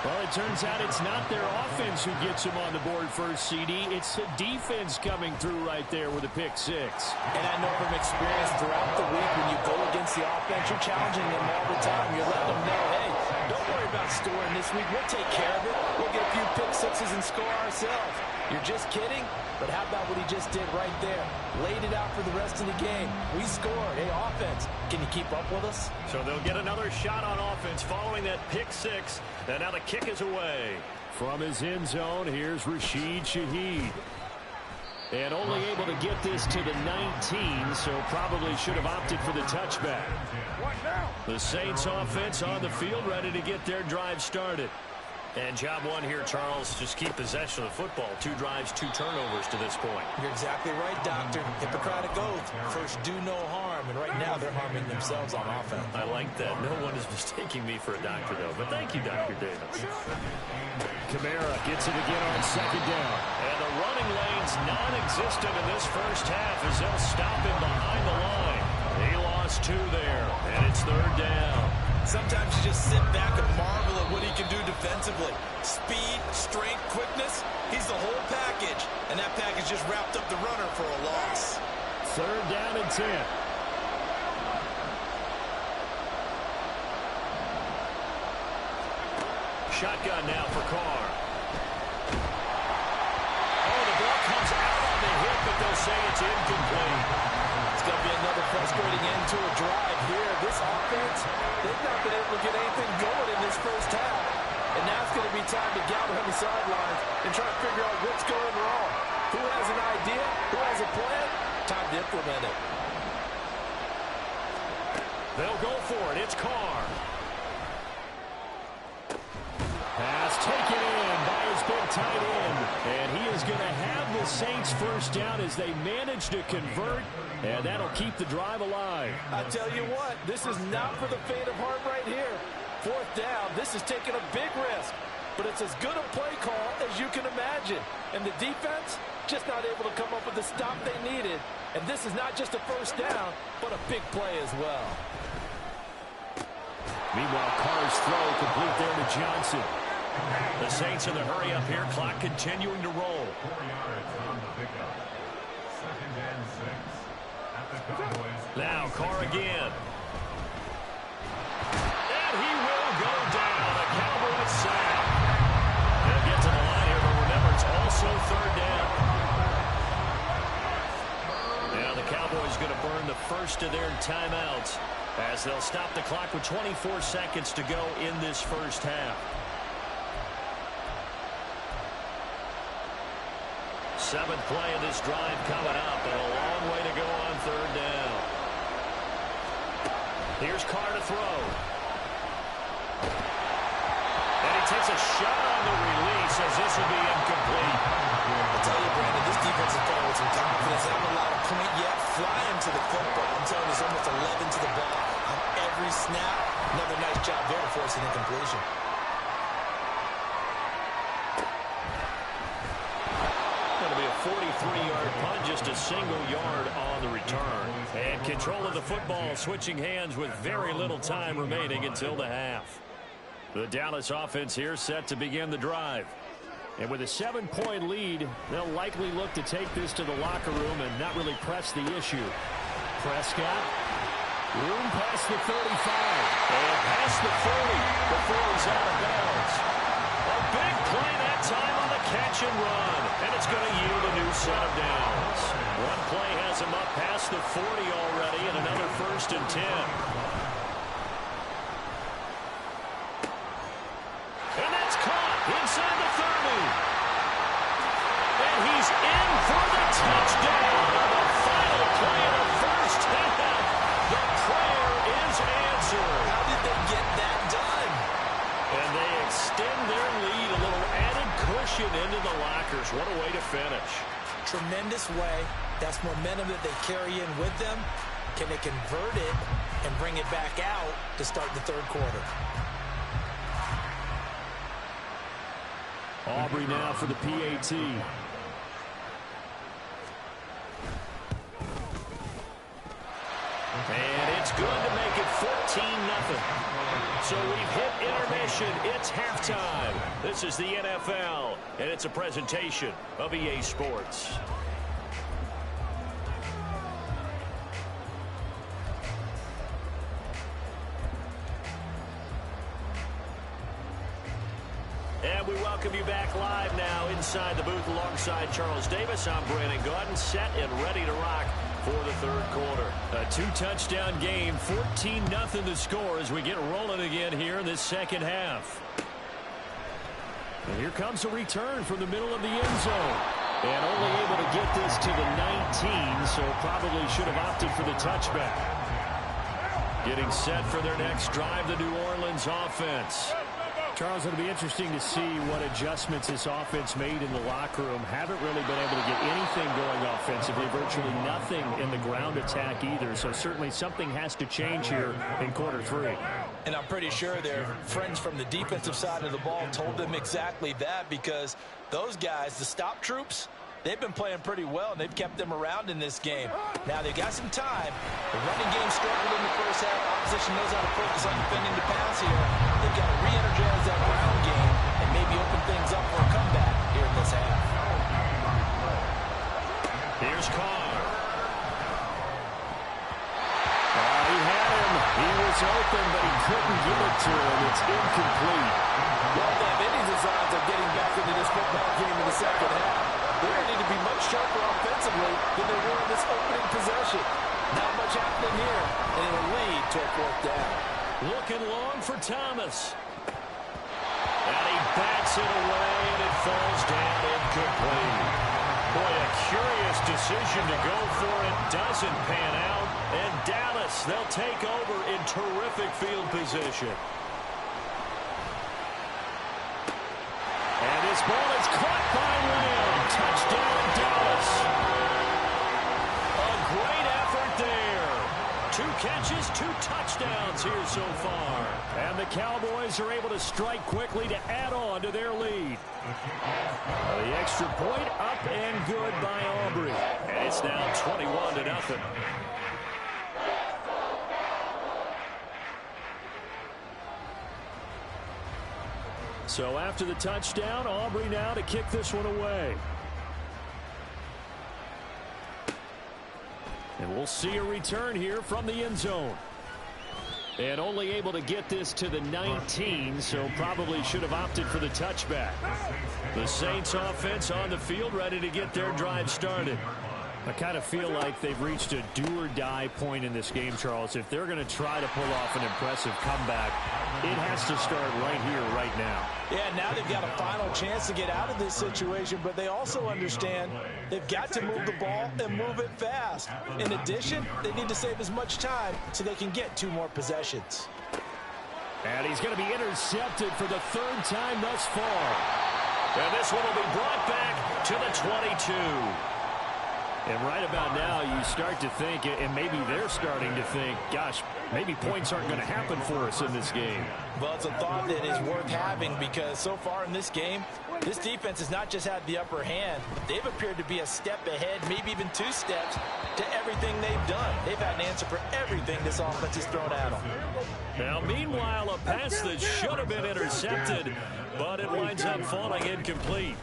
Well, it turns out it's not their offense who gets him on the board first, CD. It's the defense coming through right there with a pick 6. And I know from experience throughout the week, when you go against the offense, you're challenging them all the time. You're letting them know, hey, don't worry about scoring this week. We'll take care of it. We'll get a few pick 6s and score ourselves. You're just kidding? But how about what he just did right there? Laid it out for the rest of the game. We scored. Hey, offense, can you keep up with us? So they'll get another shot on offense following that pick 6. And now the kick is away. From his end zone, here's Rashid Shaheed. And only able to get this to the 19, so probably should have opted for the touchback. The Saints offense on the field, ready to get their drive started. And job one here, Charles, just keep possession of the football. 2 drives, 2 turnovers to this point. You're exactly right, Doctor. Hippocratic oath. First, do no harm. And right now, they're harming themselves on offense. I like that. No one is mistaking me for a doctor, though. But thank you, Dr. Davis. Kamara gets it again on 2nd down. And the running lane's non-existent in this first half as they'll stop him behind the line. He lost 2 there, and it's 3rd down. Sometimes you just sit back and marvel at what he can do defensively. Speed, strength, quickness, he's the whole package. And that package just wrapped up the runner for a loss. 3rd down and 10. Shotgun now for Carr. Oh, the ball comes out on the hit, but they'll say it's incomplete. It's going to be another frustrating end to a drive here. This offense, they've not been able to get anything going in this first half. And now it's going to be time to gather on the sidelines and try to figure out what's going wrong. Who has an idea? Who has a plan? Time to implement it. They'll go for it. It's Carr. It's taken in by his big tight end. And he is going to have the Saints first down as they manage to convert. And that'll keep the drive alive. I tell you what, this is not for the faint of heart right here. Fourth down, this is taking a big risk. But it's as good a play call as you can imagine. And the defense just not able to come up with the stop they needed. And this is not just a first down, but a big play as well. Meanwhile, Carr's throw complete there to Johnson. The Saints in the hurry up here. Clock continuing to roll. 4 yards on the pickup. 2nd and 6 at the Cowboys. Now Carr again. And he will go down. A Cowboys sack. They'll get to the line here, but remember, it's also third down. Now the Cowboys going to burn the first of their timeouts as they'll stop the clock with 24 seconds to go in this first half. 7th play of this drive coming up, and a long way to go on third down. Here's Carr to throw. And he takes a shot on the release as this will be incomplete. I tell you, Brandon, this defense is playing with some confidence. They haven't allowed a point yet. Flying to the football. I'm telling you, there's almost 11 to the ball on every snap. Another nice job there to force an incompletion. Going to be a 43-yard punt, just a single yard on the return. And control of the football switching hands with very little time remaining until the half. The Dallas offense here set to begin the drive. And with a 7-point lead, they'll likely look to take this to the locker room and not really press the issue. Prescott, room past the 35, and past the 40 before he's out of bounds. A big play that time on the catch and run, and it's going to yield a new set of downs. One play has him up past the 40 already, and another 1st and 10. And that's caught inside the 30. And he's in for the touchdown. The final play of the first half. The prayer is answered. How did they get that done? And they extend their lead, a little added cushion into the lockers. What a way to finish. Tremendous way. That's momentum that they carry in with them. Can they convert it and bring it back out to start the third quarter? Aubrey now for the PAT. And it's good to make it 14-0. So we've hit intermission. It's halftime. This is the NFL, and it's a presentation of EA Sports. And we welcome you back live now inside the booth alongside Charles Davis. I'm Brandon Gaudin, set and ready to rock for the third quarter. A 2-touchdown game, 14-0 the score as we get rolling again here in this second half. And here comes a return from the middle of the end zone. And only able to get this to the 19, so probably should have opted for the touchback. Getting set for their next drive, the New Orleans offense. Charles, it'll be interesting to see what adjustments this offense made in the locker room. Haven't really been able to get anything going offensively, virtually nothing in the ground attack either. So certainly something has to change here in quarter 3. And I'm pretty sure their friends from the defensive side of the ball told them exactly that, because those guys, the stop troops, they've been playing pretty well, and they've kept them around in this game. Now, they've got some time. The running game struggled in the first half. Opposition knows how to focus on defending the pass here. They've got to re-energize that ground game and maybe open things up for a comeback here in this half. Here's Carr. He had him. He was open, but he couldn't get it to him. It's incomplete. Well, they have any designs of getting back into this football game in the second half. They're going to need to be much sharper offensively than they were in this opening possession. Not much happening here, and it'll lead to a 4th down. Looking long for Thomas. And he backs it away, and it falls down incomplete. Boy, a curious decision to go for it. Doesn't pan out. And Dallas, they'll take over in terrific field position. this ball is caught by Lamb. Touchdown, Dallas. A great effort there. 2 catches, 2 touchdowns here so far. And the Cowboys are able to strike quickly to add on to their lead. The extra point up and good by Aubrey. And it's now 21-0. So after the touchdown, Aubrey now to kick this one away. And we'll see a return here from the end zone. And only able to get this to the 19, so probably should have opted for the touchback. The Saints offense on the field ready to get their drive started. I kind of feel like they've reached a do-or-die point in this game, Charles. If they're going to try to pull off an impressive comeback, it has to start right here, right now. Yeah, now they've got a final chance to get out of this situation, but they also understand they've got to move the ball and move it fast. In addition, they need to save as much time so they can get 2 more possessions. And he's going to be intercepted for the 3rd time thus far. And this one will be brought back to the 22. And right about now, you start to think, and maybe they're starting to think, gosh, maybe points aren't going to happen for us in this game. Well, it's a thought that is worth having because so far in this game, this defense has not just had the upper hand. They've appeared to be a step ahead, maybe even 2 steps to everything they've done. They've had an answer for everything this offense has thrown at them. Now, meanwhile, a pass that should have been intercepted, but it winds up falling incomplete.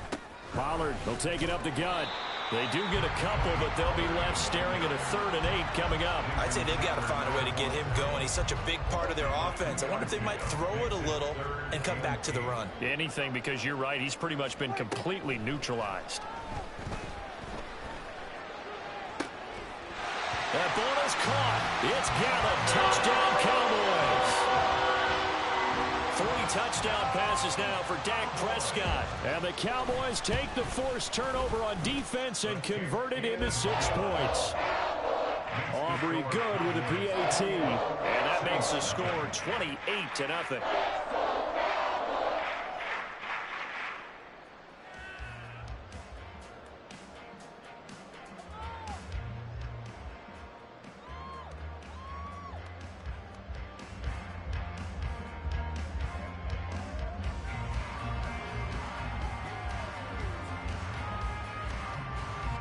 Pollard will take it up the gut. They do get a couple, but they'll be left staring at a 3rd and 8 coming up. I'd say they've got to find a way to get him going. He's such a big part of their offense. I wonder if they might throw it a little and come back to the run. Anything, because you're right. He's pretty much been completely neutralized. That ball is caught. It's Gallup. Touchdown, Cowboys. 3 touchdown passes now for Dak Prescott. And the Cowboys take the forced turnover on defense and convert it into 6 points. Aubrey good with a PAT. And that makes the score 28-0.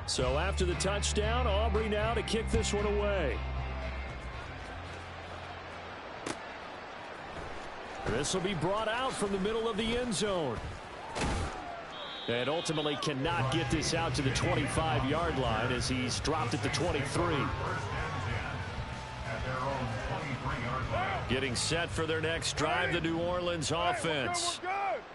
So after the touchdown, Aubrey now to kick this one away. This will be brought out from the middle of the end zone. And ultimately cannot get this out to the 25-yard line as he's dropped at the 23. Getting set for their next drive, the New Orleans offense.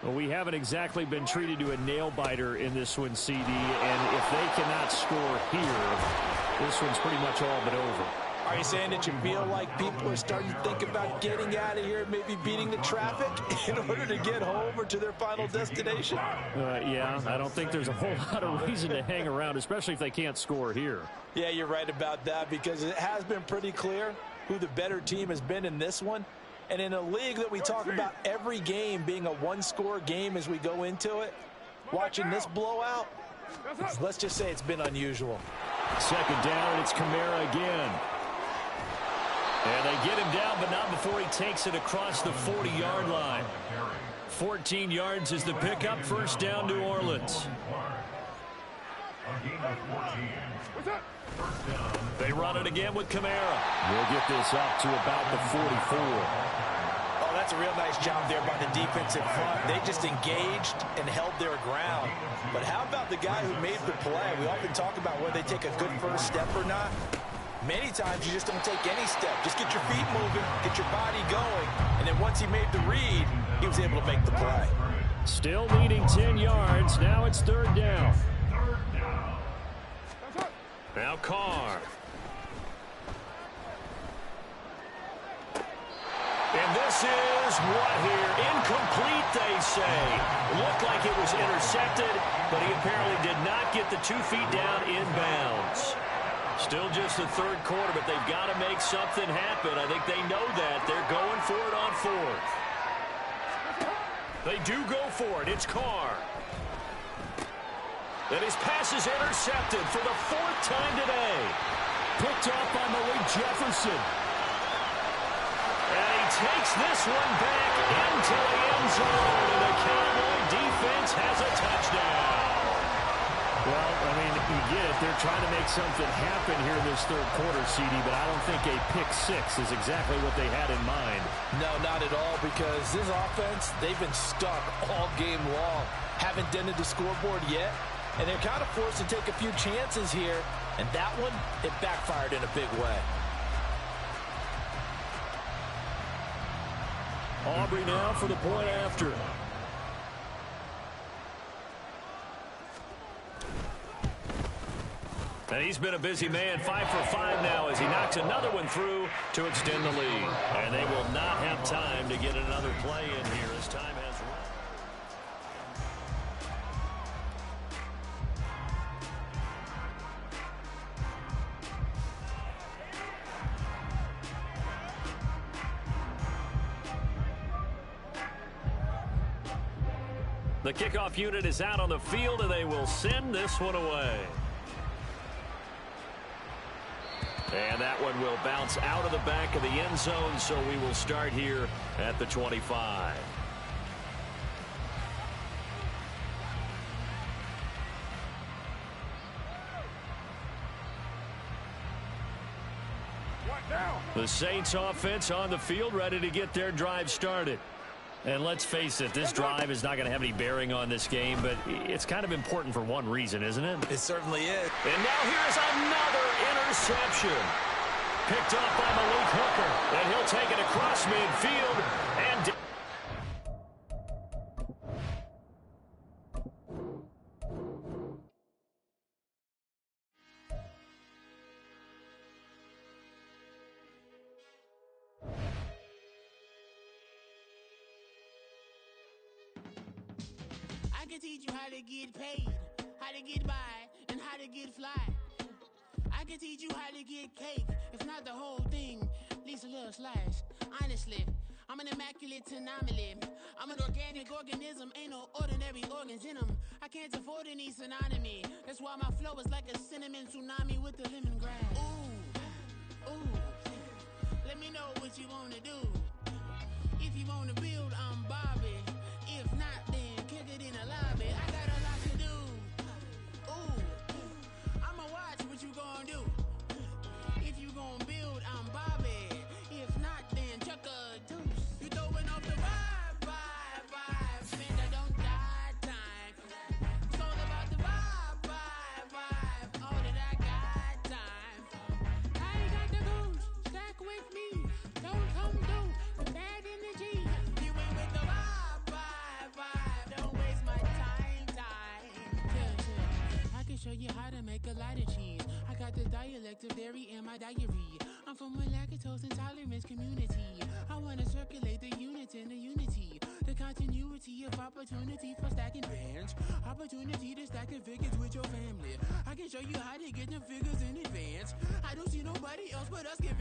Well, we haven't exactly been treated to a nail-biter in this one, CD, and if they cannot score here, this one's pretty much all but over. Are you saying that you feel like people are starting to think about getting out of here, maybe beating the traffic in order to get home or to their final destination? Yeah, I don't think there's a whole lot of reason to hang around, especially if they can't score here. Yeah, you're right about that because it has been pretty clear who the better team has been in this one. And in a league that we talk about every game being a 1-score game as we go into it, watching this blowout, let's just say it's been unusual. 2nd down, and it's Kamara again. And they get him down, but not before he takes it across the 40-yard line. 14 yards is the pickup. 1st down, New Orleans. They run it again with Kamara. We'll get this up to about the 44. Oh, that's a real nice job there by the defensive front. They just engaged and held their ground. But how about the guy who made the play? We often talk about whether they take a good first step or not. Many times you just don't take any step. Just get your feet moving, get your body going, and then once he made the read, he was able to make the play. Still leading 10 yards. Now it's 3rd down. Now Carr. And this is what here? Incomplete, they say. Looked like it was intercepted, but he apparently did not get the 2 feet down inbounds. Still just the 3rd quarter, but they've got to make something happen. I think they know that. They're going for it on 4th. They do go for it. It's Carr. And his pass is intercepted for the 4th time today. Picked off by Malik Jefferson. And he takes this one back into the end zone. And the Cowboy defense has a touchdown. Well, I mean, you get it. They're trying to make something happen here this third quarter, CD, but I don't think a pick six is exactly what they had in mind. No, not at all, because this offense, they've been stuck all game long. Haven't dented the scoreboard yet, and they're kind of forced to take a few chances here. And that one, it backfired in a big way. Aubrey now for the point after. And he's been a busy man, 5 for 5 now as he knocks another one through to extend the lead. And they will not have time to get another play in here as time has run. The kickoff unit is out on the field, and they will send this one away. And that one will bounce out of the back of the end zone, so we will start here at the 25. The Saints offense on the field, ready to get their drive started. And let's face it, this drive is not going to have any bearing on this game, but it's kind of important for one reason, isn't it? It certainly is. And now here's another interception. Picked up by Malik Hooker, and he'll take it across midfield. And I can teach you how to get paid, how to get by, and how to get fly. I can teach you how to get cake, if not the whole thing, at least a little slice. Honestly, I'm an immaculate anomaly. I'm an organic organism, ain't no ordinary organs in them. I can't afford any synonymy. That's why my flow is like a cinnamon tsunami with the lemongrass. Ooh, ooh, let me know what you wanna do. If you wanna build, I'm Bobby. If not, then kick it in the lobby. I got a lot to do. Ooh, I'ma watch what you gon' do. If you gon' build, I'm Bobby. If not, then chuck a deuce. You throwing off the vibe. Man, I don't die time. It's all about the vibe. All that I got time. I ain't got the goose. Stack with me. Don't come through with bad energy. You ain't with the vibe. Don't waste my time. Yeah. I can show you how to make a lot of cheese. I got the dialect of dairy in my diary. I'm from a lactose intolerance community. I wanna circulate the units in the unity. The continuity of opportunity for stacking bands. Opportunity to stack the figures with your family. I can show you how to get the figures in advance. I don't see nobody else but us giving